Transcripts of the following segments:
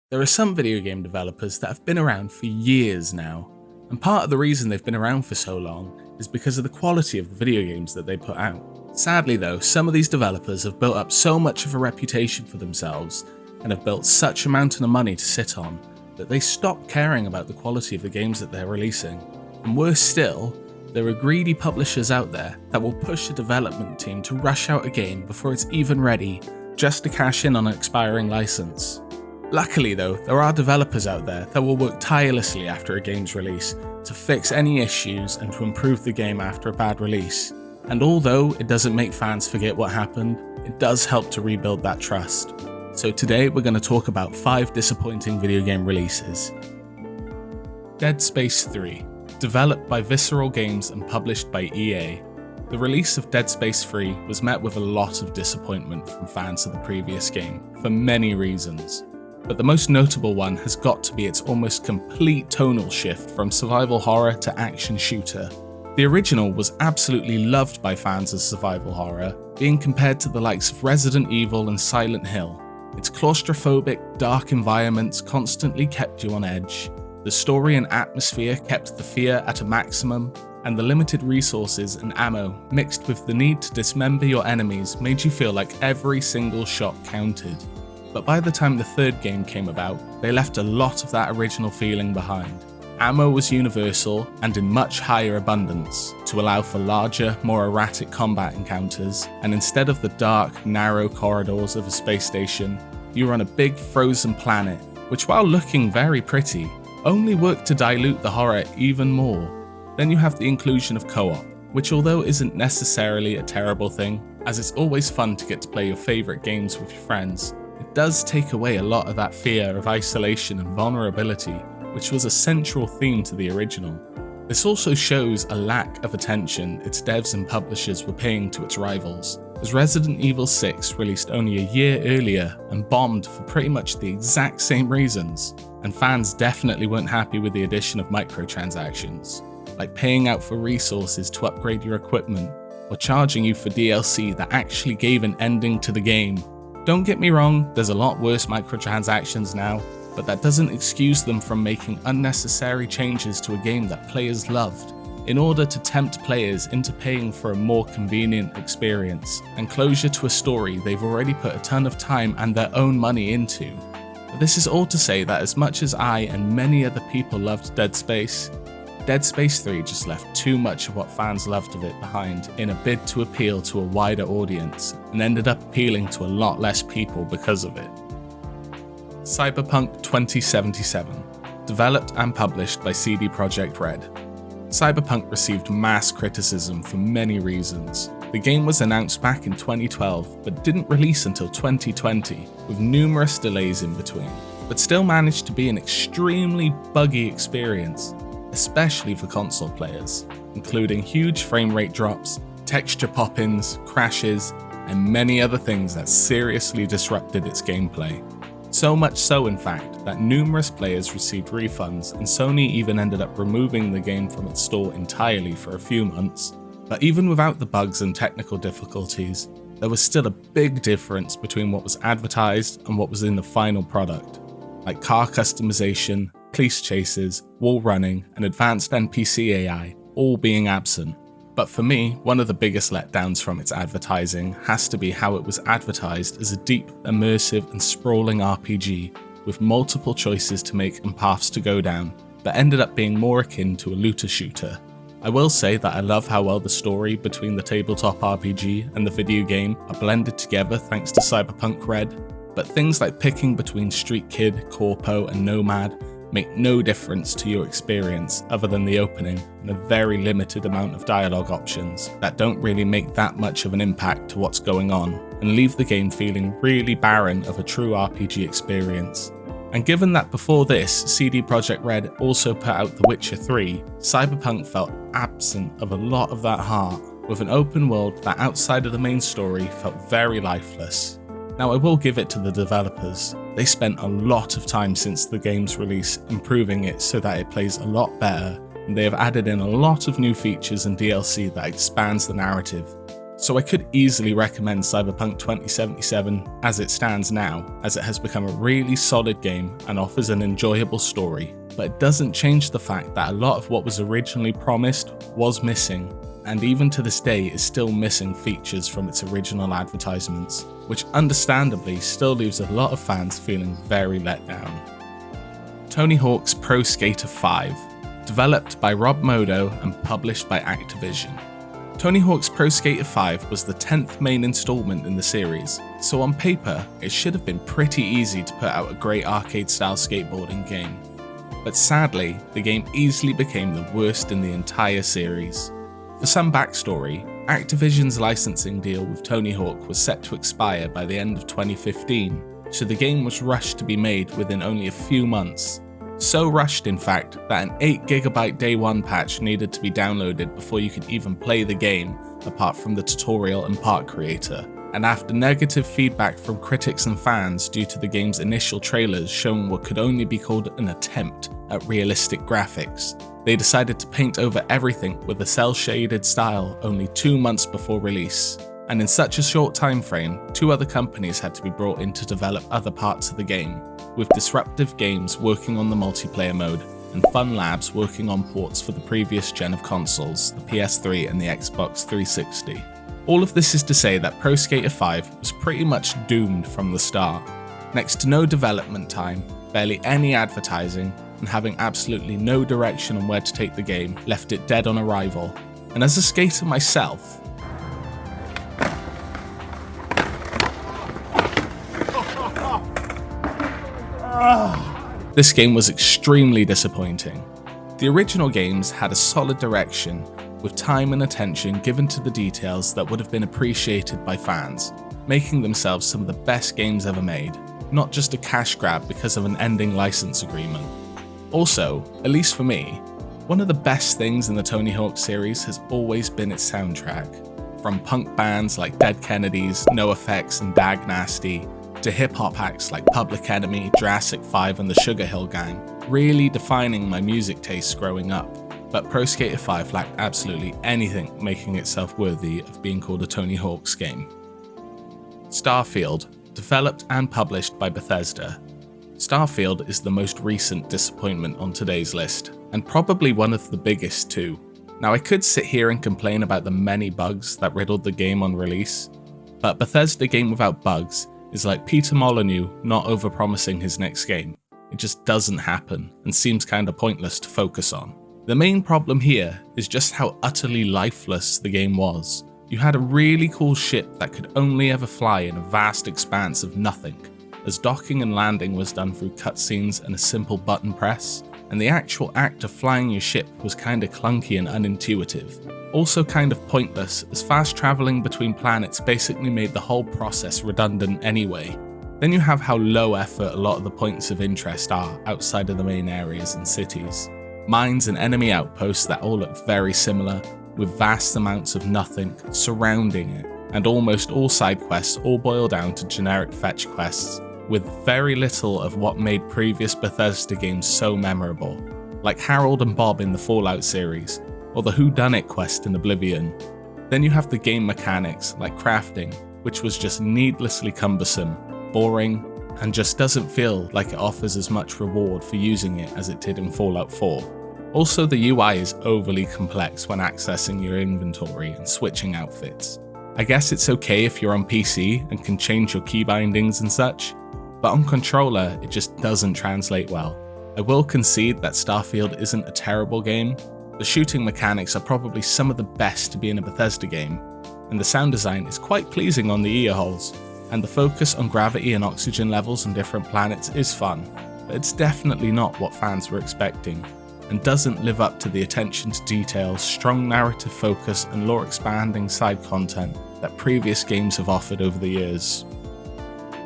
There are some video game developers that have been around for years now, and part of the reason they've been around for so long is because of the quality of the video games that they put out. Sadly though, some of these developers have built up so much of a reputation for themselves and have built such a mountain of money to sit on that they stop caring about the quality of the games that they're releasing. And worse still, there are greedy publishers out there that will push a development team to rush out a game before it's even ready, just to cash in on an expiring license. Luckily though, there are developers out there that will work tirelessly after a game's release to fix any issues and to improve the game after a bad release. And although it doesn't make fans forget what happened, it does help to rebuild that trust. So today we're going to talk about 5 disappointing video game releases. Dead Space 3, developed by Visceral Games and published by EA. The release of Dead Space 3 was met with a lot of disappointment from fans of the previous game, for many reasons. But the most notable one has got to be its almost complete tonal shift from survival horror to action shooter. The original was absolutely loved by fans as survival horror, being compared to the likes of Resident Evil and Silent Hill. Its claustrophobic, dark environments constantly kept you on edge. The story and atmosphere kept the fear at a maximum, and the limited resources and ammo mixed with the need to dismember your enemies made you feel like every single shot counted. But by the time the third game came about, they left a lot of that original feeling behind. Ammo was universal and in much higher abundance to allow for larger, more erratic combat encounters, and instead of the dark, narrow corridors of a space station, you were on a big frozen planet, which while looking very pretty, only worked to dilute the horror even more. Then you have the inclusion of co-op, which although isn't necessarily a terrible thing, as it's always fun to get to play your favourite games with your friends, it does take away a lot of that fear of isolation and vulnerability, which was a central theme to the original. This also shows a lack of attention its devs and publishers were paying to its rivals, as Resident Evil 6 released only a year earlier and bombed for pretty much the exact same reasons, and fans definitely weren't happy with the addition of microtransactions, like paying out for resources to upgrade your equipment, or charging you for DLC that actually gave an ending to the game. Don't get me wrong, there's a lot worse microtransactions now, but that doesn't excuse them from making unnecessary changes to a game that players loved, in order to tempt players into paying for a more convenient experience, and closure to a story they've already put a ton of time and their own money into. But this is all to say that as much as I and many other people loved Dead Space 3 just left too much of what fans loved of it behind in a bid to appeal to a wider audience, and ended up appealing to a lot less people because of it. Cyberpunk 2077, developed and published by CD Projekt Red. Cyberpunk received mass criticism for many reasons. The game was announced back in 2012, but didn't release until 2020, with numerous delays in between, but still managed to be an extremely buggy experience, especially for console players, including huge frame rate drops, texture pop-ins, crashes, and many other things that seriously disrupted its gameplay. So much so in fact that numerous players received refunds, and Sony even ended up removing the game from its store entirely for a few months. But even without the bugs and technical difficulties, there was still a big difference between what was advertised and what was in the final product, like car customization, police chases, wall running, and advanced NPC AI all being absent. But for me, one of the biggest letdowns from its advertising has to be how it was advertised as a deep, immersive, and sprawling RPG with multiple choices to make and paths to go down, but ended up being more akin to a looter shooter. I will say that I love how well the story between the tabletop RPG and the video game are blended together thanks to Cyberpunk Red, but things like picking between Street Kid, Corpo, and Nomad make no difference to your experience other than the opening and a very limited amount of dialogue options that don't really make that much of an impact to what's going on, and leave the game feeling really barren of a true RPG experience. And given that before this, CD Projekt Red also put out The Witcher 3, Cyberpunk felt absent of a lot of that heart, with an open world that outside of the main story felt very lifeless. Now I will give it to the developers, they spent a lot of time since the game's release improving it so that it plays a lot better, and they have added in a lot of new features and DLC that expands the narrative. So I could easily recommend Cyberpunk 2077 as it stands now, as it has become a really solid game and offers an enjoyable story, but it doesn't change the fact that a lot of what was originally promised was missing, and even to this day is still missing features from its original advertisements, which understandably still leaves a lot of fans feeling very let down. Tony Hawk's Pro Skater 5, developed by Rob Modo and published by Activision. Tony Hawk's Pro Skater 5 was the 10th main installment in the series, so on paper it should have been pretty easy to put out a great arcade-style skateboarding game. But sadly, the game easily became the worst in the entire series. For some backstory, Activision's licensing deal with Tony Hawk was set to expire by the end of 2015, so the game was rushed to be made within only a few months. So rushed, in fact, that an 8GB day one patch needed to be downloaded before you could even play the game, apart from the tutorial and part creator. And after negative feedback from critics and fans due to the game's initial trailers showing what could only be called an attempt at realistic graphics, they decided to paint over everything with a cel-shaded style only 2 months before release. And in such a short time frame, 2 other companies had to be brought in to develop other parts of the game, with Disruptive Games working on the multiplayer mode and Fun Labs working on ports for the previous gen of consoles, the PS3 and the Xbox 360. All of this is to say that Pro Skater 5 was pretty much doomed from the start. Next to no development time, barely any advertising, and having absolutely no direction on where to take the game left it dead on arrival. And as a skater myself, this game was extremely disappointing. The original games had a solid direction, with time and attention given to the details that would have been appreciated by fans, making themselves some of the best games ever made, not just a cash grab because of an ending license agreement. Also, at least for me, one of the best things in the Tony Hawk series has always been its soundtrack. From punk bands like Dead Kennedys, NoFX and Dag Nasty, to hip-hop acts like Public Enemy, Jurassic 5 and the Sugar Hill Gang, really defining my music tastes growing up. But Pro Skater 5 lacked absolutely anything making itself worthy of being called a Tony Hawk's game. Starfield, developed and published by Bethesda. Starfield is the most recent disappointment on today's list, and probably one of the biggest too. Now I could sit here and complain about the many bugs that riddled the game on release, but Bethesda game without bugs is like Peter Molyneux not overpromising his next game. It just doesn't happen and seems kinda pointless to focus on. The main problem here is just how utterly lifeless the game was. You had a really cool ship that could only ever fly in a vast expanse of nothing, as docking and landing was done through cutscenes and a simple button press, and the actual act of flying your ship was kinda clunky and unintuitive. Also kind of pointless, as fast travelling between planets basically made the whole process redundant anyway. Then you have how low effort a lot of the points of interest are outside of the main areas and cities. Mines and enemy outposts that all look very similar, with vast amounts of nothing surrounding it, and almost all side quests all boil down to generic fetch quests, with very little of what made previous Bethesda games so memorable, like Harold and Bob in the Fallout series, or the Whodunit quest in Oblivion. Then you have the game mechanics, like crafting, which was just needlessly cumbersome, boring, and just doesn't feel like it offers as much reward for using it as it did in Fallout 4. Also, the UI is overly complex when accessing your inventory and switching outfits. I guess it's okay if you're on PC and can change your key bindings and such, but on controller it just doesn't translate well. I will concede that Starfield isn't a terrible game. The shooting mechanics are probably some of the best to be in a Bethesda game, and the sound design is quite pleasing on the ear holes, and the focus on gravity and oxygen levels on different planets is fun, but it's definitely not what fans were expecting, and doesn't live up to the attention to detail, strong narrative focus and lore-expanding side content that previous games have offered over the years.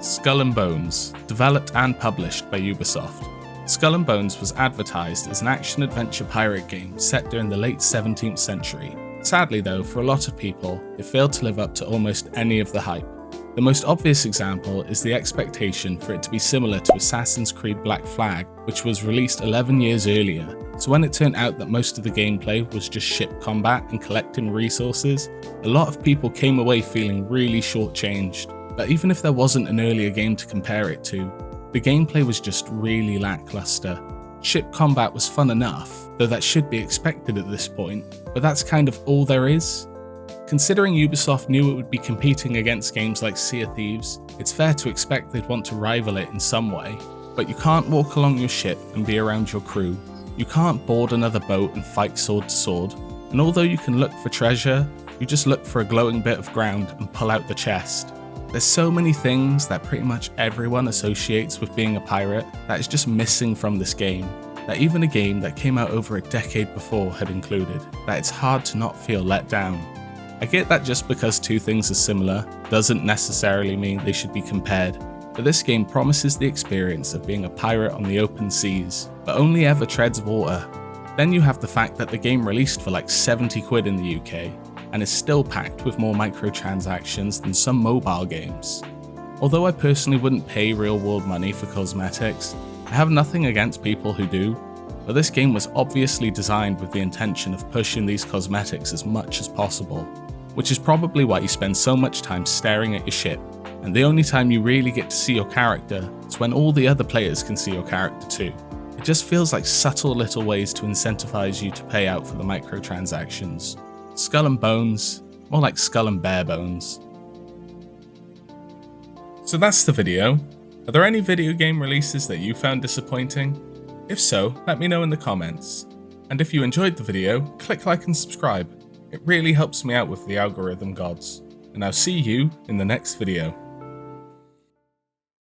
Skull and Bones, developed and published by Ubisoft. Skull and Bones was advertised as an action-adventure pirate game set during the late 17th century. Sadly though, for a lot of people, it failed to live up to almost any of the hype. The most obvious example is the expectation for it to be similar to Assassin's Creed Black Flag, which was released 11 years earlier. So when it turned out that most of the gameplay was just ship combat and collecting resources, a lot of people came away feeling really shortchanged. But even if there wasn't an earlier game to compare it to, the gameplay was just really lackluster. Ship combat was fun enough, though that should be expected at this point, but that's kind of all there is. Considering Ubisoft knew it would be competing against games like Sea of Thieves, it's fair to expect they'd want to rival it in some way. But you can't walk along your ship and be around your crew, you can't board another boat and fight sword to sword, and although you can look for treasure, you just look for a glowing bit of ground and pull out the chest. There's so many things that pretty much everyone associates with being a pirate that is just missing from this game, that even a game that came out over a decade before had included, that it's hard to not feel let down. I get that just because two things are similar doesn't necessarily mean they should be compared, but this game promises the experience of being a pirate on the open seas, but only ever treads water. Then you have the fact that the game released for like 70 quid in the UK, and is still packed with more microtransactions than some mobile games. Although I personally wouldn't pay real world money for cosmetics, I have nothing against people who do, but this game was obviously designed with the intention of pushing these cosmetics as much as possible, which is probably why you spend so much time staring at your ship, and the only time you really get to see your character is when all the other players can see your character too. It just feels like subtle little ways to incentivize you to pay out for the microtransactions. Skull and bones, more like skull and bare bones. So that's the video. Are there any video game releases that you found disappointing? If so, let me know in the comments. And if you enjoyed the video, click like and subscribe. It really helps me out with the algorithm gods. And I'll see you in the next video.